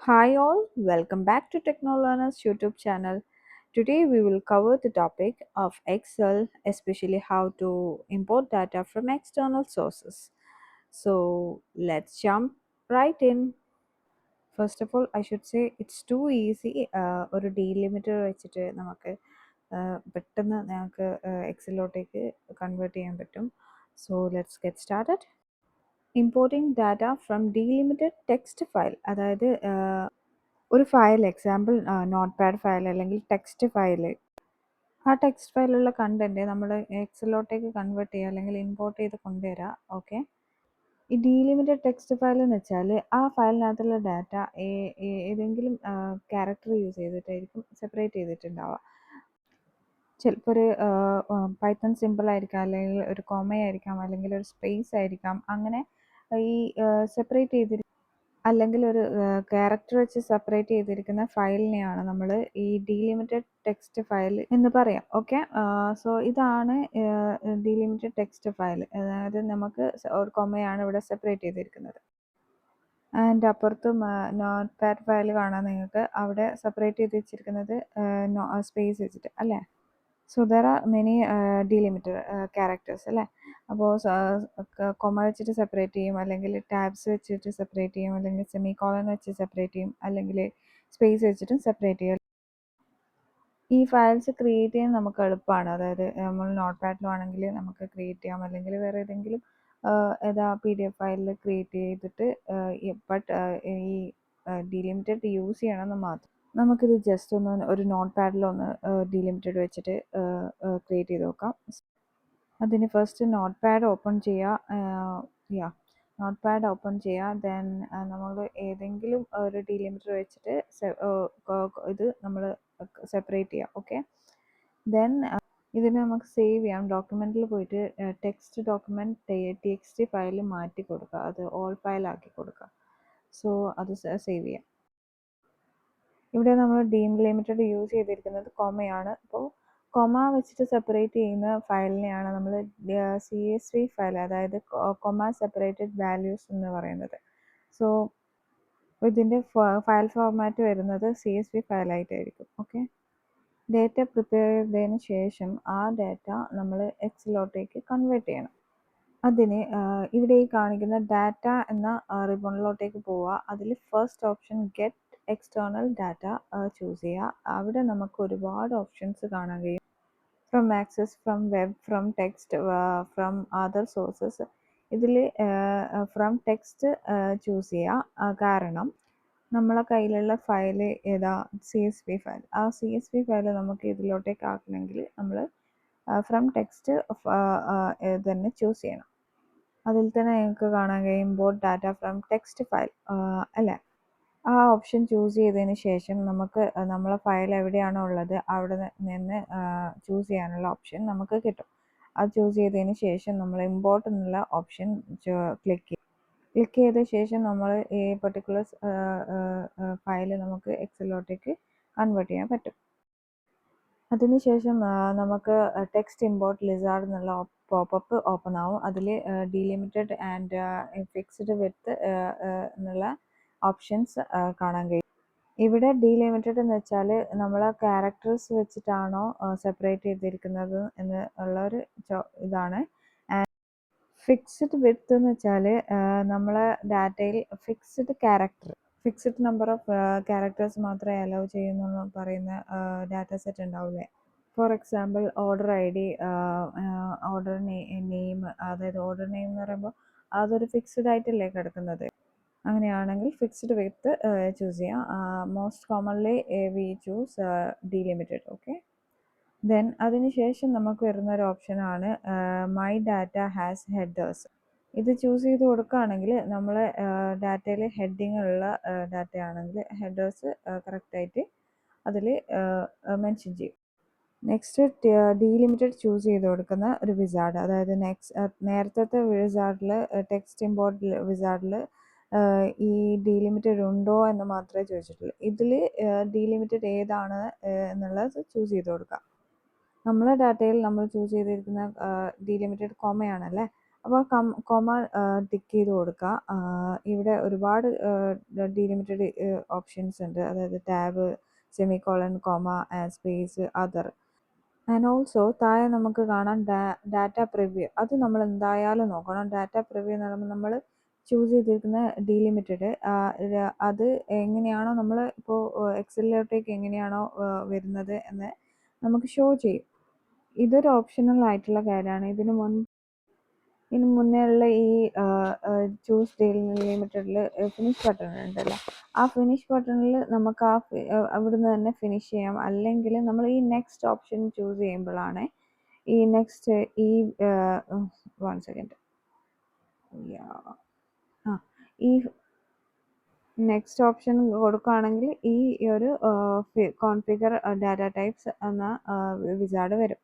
Hi all, welcome back to Technolearner's YouTube channel. Today we will cover the topic of Excel, especially how to import data from external sources. So let's jump right in. First of all, I should say it's too easy. ഒരു ഡീലിമിറ്റർ വെച്ചിട്ട് നമുക്ക് പെട്ടെന്ന് ഞങ്ങൾക്ക് എക്സലിലോട്ടേക്ക് convert ചെയ്യാൻ പറ്റും. So let's get started. Importing data from delimited text file, അതായത് ഒരു file, example notepad file അല്ലെങ്കിൽ ടെക്സ്റ്റ് ഫയൽ. ആ ടെക്സ്റ്റ് ഫയലിലുള്ള കണ്ടന്റ് നമ്മൾ എക്സലിലോട്ടേക്ക് കൺവേർട്ട് ചെയ്യുക അല്ലെങ്കിൽ ഇമ്പോർട്ട് ചെയ്ത് കൊണ്ടുവരിക. ഓക്കെ, ഈ ഡീലിമിറ്റഡ് ടെക്സ്റ്റ് ഫയൽ എന്ന് വെച്ചാൽ ആ ഫയലിനകത്തുള്ള ഡാറ്റ ഏതെങ്കിലും ക്യാരക്ടർ യൂസ് ചെയ്തിട്ടായിരിക്കും സെപ്പറേറ്റ് ചെയ്തിട്ടുണ്ടാവുക. ചിലപ്പോൾ ഒരു പൈത്തൺ സിമ്പിൾ ആയിരിക്കാം, അല്ലെങ്കിൽ ഒരു കൊമയായിരിക്കാം, അല്ലെങ്കിൽ ഒരു സ്പേസ് ആയിരിക്കാം. അങ്ങനെ ഈ സെപ്പറേറ്റ് ചെയ്തിരിക്കും, അല്ലെങ്കിൽ ഒരു ക്യാരക്ടർ വെച്ച് സെപ്പറേറ്റ് ചെയ്തിരിക്കുന്ന ഫയലിനെയാണ് നമ്മൾ ഈ ഡീലിമിറ്റഡ് ടെക്സ്റ്റ് ഫയൽ എന്ന് പറയാം. ഓക്കെ, സോ ഇതാണ് ഡീലിമിറ്റഡ് ടെക്സ്റ്റ് ഫയൽ. അതായത് നമുക്ക് ഒരു കൊമയാണ് ഇവിടെ സെപ്പറേറ്റ് ചെയ്തിരിക്കുന്നത്. ആൻഡ് അപ്പുറത്തും നോട്ട് പാഡ് ഫയൽ കാണാൻ നിങ്ങൾക്ക് അവിടെ സെപ്പറേറ്റ് ചെയ്ത് വെച്ചിരിക്കുന്നത് സ്പേസ് വെച്ചിട്ട് അല്ലേ. So there are many delimited characters അല്ലേ. അപ്പോൾ കൊമ വെച്ചിട്ട് സെപ്പറേറ്റ് ചെയ്യും, അല്ലെങ്കിൽ ടാബ്സ് വെച്ചിട്ട് സെപ്പറേറ്റ് ചെയ്യും, അല്ലെങ്കിൽ സെമി കോളൻ വെച്ച് സെപ്പറേറ്റ് ചെയ്യും, അല്ലെങ്കിൽ സ്പേസ് വെച്ചിട്ടും സെപ്പറേറ്റ് ചെയ്യും. ഈ ഫയൽസ് ക്രിയേറ്റ് ചെയ്യാൻ നമുക്ക് എളുപ്പമാണ്. അതായത് നമ്മൾ നോട്ട് പാഡിലാണെങ്കിൽ നമുക്ക് ക്രിയേറ്റ് ചെയ്യാം, അല്ലെങ്കിൽ വേറെ ഏതെങ്കിലും ഏതാ PDF ഫയലിൽ ക്രിയേറ്റ് ചെയ്തിട്ട് ബട്ട് ഈ ഡീലിമിറ്റഡ് യൂസ് ചെയ്യണമെന്ന് മാത്രം. നമുക്കിത് ജസ്റ്റ് ഒന്ന് ഒരു നോട്ട് പാഡിലൊന്ന് ഡീലിമിറ്റഡ് വെച്ചിട്ട് ക്രിയേറ്റ് ചെയ്ത് നോക്കാം. അതിന് ഫസ്റ്റ് നോട്ട് പാഡ് ഓപ്പൺ ചെയ്യുക. നോട്ട് പാഡ് ഓപ്പൺ ചെയ്യുക. ദെൻ നമ്മൾ ഏതെങ്കിലും ഒരു ഡീലിമിറ്റർ വെച്ചിട്ട് ഇത് നമ്മൾ സെപ്പറേറ്റ് ചെയ്യുക. ഓക്കെ, ദെൻ ഇതിന് നമുക്ക് സേവ് ചെയ്യാം. ഡോക്യുമെൻറ്റിൽ പോയിട്ട് ടെക്സ്റ്റ് ഡോക്യുമെൻറ്റ് TXT ഫയൽ മാറ്റി കൊടുക്കുക, അത് ഓൾ ഫയൽ ആക്കി കൊടുക്കുക. സോ അത് സേവ് ചെയ്യാം. ഇവിടെ നമ്മൾ ഡീലിമിറ്റഡ് യൂസ് ചെയ്തിരിക്കുന്നത് കൊമയാണ്. അപ്പോൾ കൊമ വെച്ചിട്ട് സെപ്പറേറ്റ് ചെയ്യുന്ന ഫയലിനെയാണ് നമ്മൾ CSV ഫയൽ, അതായത് കൊമ സെപ്പറേറ്റഡ് വാല്യൂസ് എന്ന് പറയുന്നത്. സോ ഇതിൻ്റെ ഫയൽ ഫോർമാറ്റ് വരുന്നത് CSV ഫയലായിട്ടായിരിക്കും. ഓക്കെ, ഡേറ്റ പ്രിപ്പയർ ചെയ്തതിന് ശേഷം ആ ഡാറ്റ നമ്മൾ എക്സലിലോട്ടേക്ക് കൺവേർട്ട് ചെയ്യണം. അതിന് ഇവിടെ ഈ കാണിക്കുന്ന ഡാറ്റ എന്ന റിബണിലോട്ടേക്ക് പോവുക. അതിൽ first option get external data choose ചെയ്യുക. അവിടെ നമുക്ക് ഒരുപാട് ഓപ്ഷൻസ് കാണാൻ കഴിയും. From access, from web, from text, from other sources. ഇതിൽ ഫ്രം ടെക്സ്റ്റ് ചൂസ് ചെയ്യുക. കാരണം നമ്മളെ കയ്യിലുള്ള ഫയൽ ഏതാ, CSV ഫയൽ. ആ CSV ഫയൽ നമുക്ക് ഇതിലോട്ടേക്ക് ആക്കണമെങ്കിൽ നമ്മൾ ഫ്രം ടെക്സ്റ്റ് തന്നെ ചൂസ് ചെയ്യണം. അതിൽ തന്നെ നിങ്ങൾക്ക് കാണാൻ കഴിയും import data from text file അല്ലേ. ആ ഓപ്ഷൻ ചൂസ് ചെയ്തതിന് ശേഷം നമുക്ക് നമ്മളെ ഫയൽ എവിടെയാണോ ഉള്ളത് അവിടെ നിന്ന് ചൂസ് ചെയ്യാനുള്ള ഓപ്ഷൻ നമുക്ക് കിട്ടും. അത് ചൂസ് ചെയ്തതിന് ശേഷം നമ്മൾ ഇമ്പോർട്ട് എന്നുള്ള ഓപ്ഷൻ ക്ലിക്ക് ചെയ്ത ശേഷം നമ്മൾ ഈ പർട്ടിക്കുലർ ഫയൽ നമുക്ക് എക്സലിലോട്ടേക്ക് കൺവേർട്ട് ചെയ്യാൻ പറ്റും. അതിനുശേഷം നമുക്ക് ടെക്സ്റ്റ് ഇമ്പോർട്ട് ലിസാർഡ് എന്നുള്ള പോപ്പപ്പ് ഓപ്പൺ ആവും. അതിൽ ഡീലിമിറ്റഡ് ആൻഡ് ഫിക്സ്ഡ് വിഡ്ത്ത് എന്നുള്ള ഓപ്ഷൻസ് കാണാൻ കഴിയും. ഇവിടെ ഡീലിമിറ്റഡ് എന്ന് വെച്ചാൽ നമ്മൾ ക്യാരക്ടേഴ്സ് വെച്ചിട്ടാണോ സെപ്പറേറ്റ് ചെയ്തിരിക്കുന്നത് എന്ന് ഉള്ളൊരു ഇതാണ്. ഫിക്സ്ഡ് വിഡ്ത്ത് എന്ന് വെച്ചാൽ നമ്മളെ ഡാറ്റയിൽ ഫിക്സ്ഡ് നമ്പർ ഓഫ് ക്യാരക്ടേഴ്സ് മാത്രമേ അലൗ ചെയ്യുന്നു എന്ന് പറയുന്ന ഡാറ്റ സെറ്റ് ഉണ്ടാവില്ലേ. For example order ID, order name, അതായത് ഓർഡർ നെയിം എന്ന് പറയുമ്പോൾ അതൊരു ഫിക്സ്ഡ് ആയിട്ടല്ലേ കിടക്കുന്നത്. അങ്ങനെയാണെങ്കിൽ ഫിക്സ്ഡ് വിഡ്ത്ത് ചൂസ് ചെയ്യാം. Most commonly we choose delimited. Okay, then അതിനുശേഷം നമുക്ക് വരുന്നൊരു ഓപ്ഷനാണ് മൈ ഡാറ്റ ഹാസ് ഹെഡേഴ്സ്. ഇത് ചൂസ് ചെയ്ത് കൊടുക്കുകയാണെങ്കിൽ നമ്മൾ ഡാറ്റയിൽ ഹെഡിങ്ങുള്ള ഡാറ്റ ആണെങ്കിൽ ഹെഡേഴ്സ് കറക്റ്റായിട്ട് അതിൽ മെൻഷൻ ചെയ്യും. നെക്സ്റ്റ് ഡീലിമിറ്റഡ് ചൂസ് ചെയ്ത് കൊടുക്കുന്ന ഒരു വിസാർഡ്, അതായത് നേരത്തെ വിസാർഡിൽ ടെക്സ്റ്റ് ഇമ്പോർട്ട് വിസാർഡിൽ ഈ ഡീലിമിറ്റഡ് ഉണ്ടോ എന്ന് മാത്രമേ ചോദിച്ചിട്ടുള്ളൂ. ഇതിൽ ഡീലിമിറ്റഡ് ഏതാണ് എന്നുള്ളത് ചൂസ് ചെയ്ത് കൊടുക്കാം. നമ്മളെ ഡാറ്റയിൽ നമ്മൾ ചൂസ് ചെയ്തിരിക്കുന്ന ഡീലിമിറ്റഡ് കൊമയാണല്ലേ. അപ്പോൾ കോമ ടിക്ക് ചെയ്ത് കൊടുക്കുക. ഇവിടെ ഒരുപാട് ഡീലിമിറ്റഡ് ഓപ്ഷൻസ് ഉണ്ട്, അതായത് tab, semicolon, comma, space, other. And also താഴെ നമുക്ക് കാണാം ഡാറ്റ പ്രിവ്യൂ. അത് നമ്മൾ എന്തായാലും നോക്കണം. ഡാറ്റ പ്രിവ്യൂ എന്ന് പറയുമ്പോൾ നമ്മൾ ചൂസ് ചെയ്തിരിക്കുന്ന ഡീലിമിറ്റഡ് അത് എങ്ങനെയാണോ നമ്മൾ ഇപ്പോൾ എക്സലിലോട്ടേക്ക് എങ്ങനെയാണോ വരുന്നത് എന്ന് നമുക്ക് ഷോ ചെയ്യും. ഇതൊരു ഓപ്ഷണൽ ആയിട്ടുള്ള കാര്യമാണ്. ഇതിന് മുന്നേ ഉള്ള ഈ ചൂസ് ഡീലിമിറ്റഡിൽ ഫിനിഷ് ബട്ടൺ ഉണ്ടല്ലോ, ആ ഫിനിഷ് ബട്ടണിൽ നമുക്ക് അവിടുന്ന് തന്നെ ഫിനിഷ് ചെയ്യാം. അല്ലെങ്കിൽ നമ്മൾ ഈ നെക്സ്റ്റ് ഓപ്ഷൻ ചൂസ് ചെയ്യുമ്പോഴാണ് ഈ നെക്സ്റ്റ് ഈ 1 സെക്കൻഡ് ഈ നെക്സ്റ്റ് ഓപ്ഷൻ കൊടുക്കുകയാണെങ്കിൽ ഈ ഒരു കോൺഫിഗർ ഡാറ്റ ടൈപ്സ് എന്ന വിസാർഡ് വരും.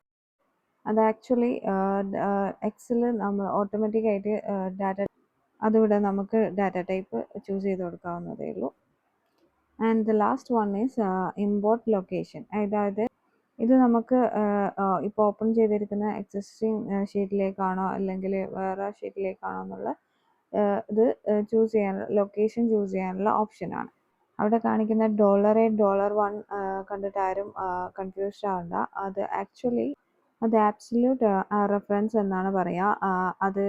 അത് ആക്ച്വലി എക്സൽ നമ്മൾ ഓട്ടോമാറ്റിക്കായിട്ട് അതിവിടെ നമുക്ക് ഡാറ്റ ടൈപ്പ് ചൂസ് ചെയ്ത് കൊടുക്കാവുന്നതേ ഉള്ളൂ. And the last one is import location. അതായത് ഇത് നമുക്ക് ഇപ്പോൾ ഓപ്പൺ ചെയ്തിരിക്കുന്ന എക്സിസ്റ്റിംഗ് ഷീറ്റിലേക്കാണോ അല്ലെങ്കിൽ വേറെ ഷീറ്റിലേക്കാണോ എന്നുള്ള ഇത് ചൂസ് ചെയ്യാനുള്ള ലൊക്കേഷൻ ചൂസ് ചെയ്യാനുള്ള ഓപ്ഷനാണ്. അവിടെ കാണിക്കുന്ന $8 $1 കണ്ടിട്ട് ആരും കൺഫ്യൂസ്ഡ് ആവണ്ട. അത് ആബ്സല്യൂട്ട് റെഫറൻസ് എന്നാണ് പറയുക. അത്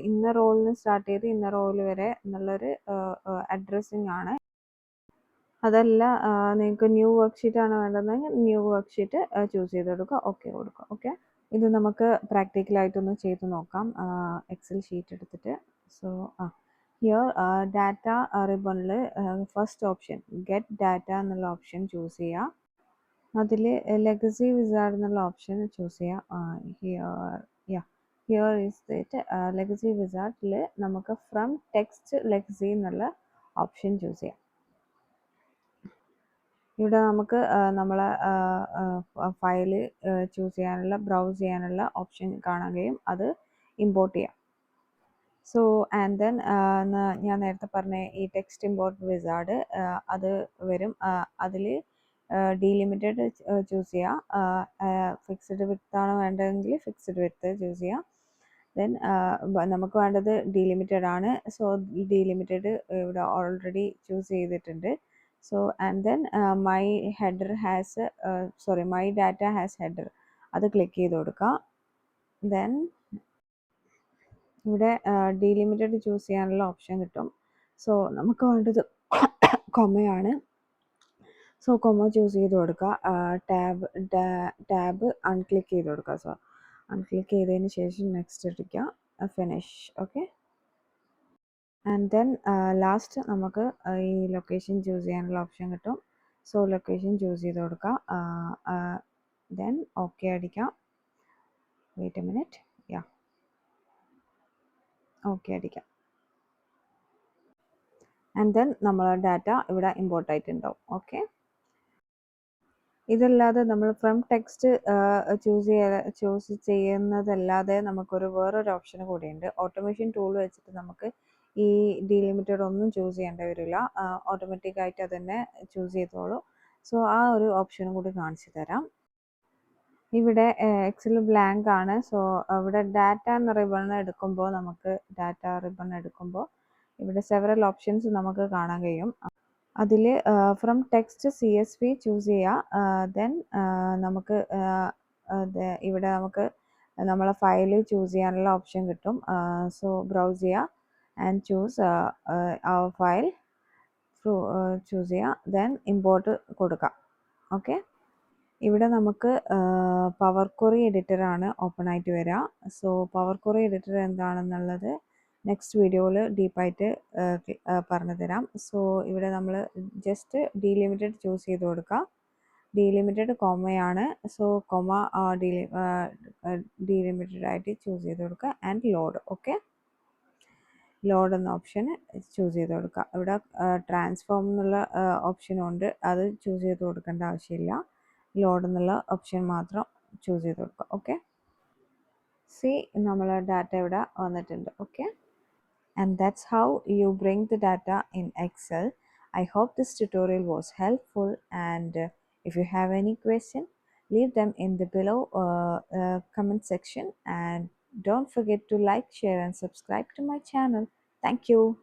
ഇന്ന റോളിന് സ്റ്റാർട്ട് ചെയ്ത് ഇന്ന റോൾ വരെ എന്നുള്ളൊരു അഡ്രസ്സിംഗ് ആണ്. അതല്ല നിങ്ങൾക്ക് ന്യൂ വർക്ക്ഷീറ്റ് ആണ് വേണ്ടതെങ്കിൽ ന്യൂ വർക്ക്ഷീറ്റ് ചൂസ് ചെയ്ത് കൊടുക്കുക, ഓക്കെ കൊടുക്കുക. ഓക്കെ, ഇത് നമുക്ക് പ്രാക്ടിക്കലായിട്ടൊന്ന് ചെയ്ത് നോക്കാം എക്സൽ ഷീറ്റ് എടുത്തിട്ട്. സോ ഹിയർ ഡാറ്റ റിബണിൽ ഫസ്റ്റ് ഓപ്ഷൻ ഗെറ്റ് ഡാറ്റ എന്നുള്ള ഓപ്ഷൻ ചൂസ് ചെയ്യുക. അതിൽ ലെഗസി വിസാർഡ് എന്നുള്ള ഓപ്ഷൻ ചൂസ് ചെയ്യുക. ഹിയർ ഈസ് ദറ്റ് ലെഗസി വിസാർഡിൽ നമുക്ക് ഫ്രം ടെക്സ്റ്റ് ലെഗസി എന്നുള്ള ഓപ്ഷൻ ചൂസ് ചെയ്യാം. ഇവിടെ നമുക്ക് നമ്മളെ ഫയല് ചൂസ് ചെയ്യാനുള്ള ബ്രൗസ് ചെയ്യാനുള്ള ഓപ്ഷൻ കാണാൻ കഴിയും. അത് ഇമ്പോർട്ട് ചെയ്യാം. സോ ആൻഡ് ദെൻ ഞാൻ നേരത്തെ പറഞ്ഞ ഈ ടെക്സ്റ്റ് ഇമ്പോർട്ട് വിസാർഡ് അത് വരും. അതിൽ ഡീലിമിറ്റഡ് ചൂസ് ചെയ്യുക. ഫിക്സ്ഡ് വിഡ്ത്ത് ആണ് വേണ്ടതെങ്കിൽ ഫിക്സ്ഡ് വിഡ്ത്ത് ചൂസ് ചെയ്യുക. ദെൻ നമുക്ക് വേണ്ടത് ഡീലിമിറ്റഡ് ആണ്. സോ ഡീലിമിറ്റഡ് ഇവിടെ ഓൾറെഡി ചൂസ് ചെയ്തിട്ടുണ്ട്. So and then my data has header, അത് ക്ലിക്ക് ചെയ്ത് കൊടുക്കുക. ദെൻ ഇവിടെ ഡീലിമിറ്റഡ് ചൂസ് ചെയ്യാനുള്ള ഓപ്ഷൻ കിട്ടും. സോ നമുക്ക് വേണ്ടത് കൊമയാണ്. സോ കൊമ ചൂസ് ചെയ്ത് കൊടുക്കുക. ടാബ് അൺക്ലിക്ക് ചെയ്ത് കൊടുക്കുക. സോ അൺക്ലിക്ക് ചെയ്തതിന് ശേഷം നെക്സ്റ്റ് അടിക്കുക, finish. Okay, and then last നമുക്ക് ഈ ലൊക്കേഷൻ ചൂസ് ചെയ്യാനുള്ള ഓപ്ഷൻ കിട്ടും. സോ ലൊക്കേഷൻ ചൂസ് ചെയ്ത് കൊടുക്കുക. ദെൻ ഓക്കെ അടിക്കാം. Wait a minute. ഓക്കെ അടിക്കാം. ആൻഡ് ദെൻ നമ്മൾ ഡാറ്റ ഇവിടെ ഇമ്പോർട്ട് ആയിട്ടുണ്ടാവും. ഓക്കെ, ഇതല്ലാതെ നമ്മൾ ഫ്രം ടെക്സ്റ്റ് ചൂസ് ചെയ്യുന്നതല്ലാതെ നമുക്കൊരു വേറൊരു ഓപ്ഷൻ കൂടിയുണ്ട്. ഓട്ടോമേഷൻ ടൂൾ വെച്ചിട്ട് നമുക്ക് ഈ ഡീലിമിറ്റഡ് ഒന്നും ചൂസ് ചെയ്യേണ്ടി വരില്ല, ഓട്ടോമാറ്റിക്കായിട്ട് അത് തന്നെ ചൂസ് ചെയ്തോളൂ. സോ ആ ഒരു ഓപ്ഷനും കൂടി കാണിച്ചു തരാം. ഇവിടെ എക്സൽ ബ്ലാങ്ക് ആണ്. സോ ഇവിടെ ഡാറ്റ എന്ന റിബൺ എടുക്കുമ്പോൾ ഇവിടെ സെവറൽ ഓപ്ഷൻസ് നമുക്ക് കാണാൻ കഴിയും. അതിൽ ഫ്രം ടെക്സ്റ്റ് CSV ചൂസ് ചെയ്യുക. ദെൻ നമുക്ക് ഇവിടെ നമുക്ക് നമ്മളെ ഫയൽ ചൂസ് ചെയ്യാനുള്ള ഓപ്ഷൻ കിട്ടും. സോ ബ്രൗസ് ചെയ്യുക ആൻഡ് ചൂസ് ഫയൽ ചൂസ് ചെയ്യുക. ദെൻ ഇമ്പോർട്ട് കൊടുക്കുക. ഓക്കെ, ഇവിടെ നമുക്ക് പവർ ക്വറി എഡിറ്റർ ആണ് ഓപ്പൺ ആയിട്ട് വരിക. സോ പവർ ക്വറി എഡിറ്റർ എന്താണെന്നുള്ളത് നെക്സ്റ്റ് വീഡിയോയിൽ ഡീപ്പായിട്ട് പറഞ്ഞു തരാം. സോ ഇവിടെ നമ്മൾ ജസ്റ്റ് ഡീലിമിറ്റഡ് ചൂസ് ചെയ്ത് കൊടുക്കുക. ഡീലിമിറ്റഡ് കോമയാണ്. സോ കോമ ഡീലിമിറ്റഡ് ആയിട്ട് ചൂസ് ചെയ്ത് കൊടുക്കുക ആൻഡ് ലോഡ്. ഓക്കെ, ലോഡ് എന്ന ഓപ്ഷൻ ചൂസ് ചെയ്ത് കൊടുക്കുക. ഇവിടെ ട്രാൻസ്ഫോം എന്നുള്ള ഓപ്ഷനും ഉണ്ട്, അത് ചൂസ് ചെയ്ത് കൊടുക്കേണ്ട ആവശ്യമില്ല. ലോഡ് എന്നുള്ള ഓപ്ഷൻ മാത്രം ചൂസ് ചെയ്ത് കൊടുക്കുക. ഓക്കെ, നമ്മൾ ഡാറ്റ ഇവിടെ വന്നിട്ടുണ്ട്. Okay, and that's how you bring the data in Excel. I hope this tutorial was helpful, and if you have any question, leave them in the below comment section, and Don't forget to like, share, and subscribe to my channel. Thank you.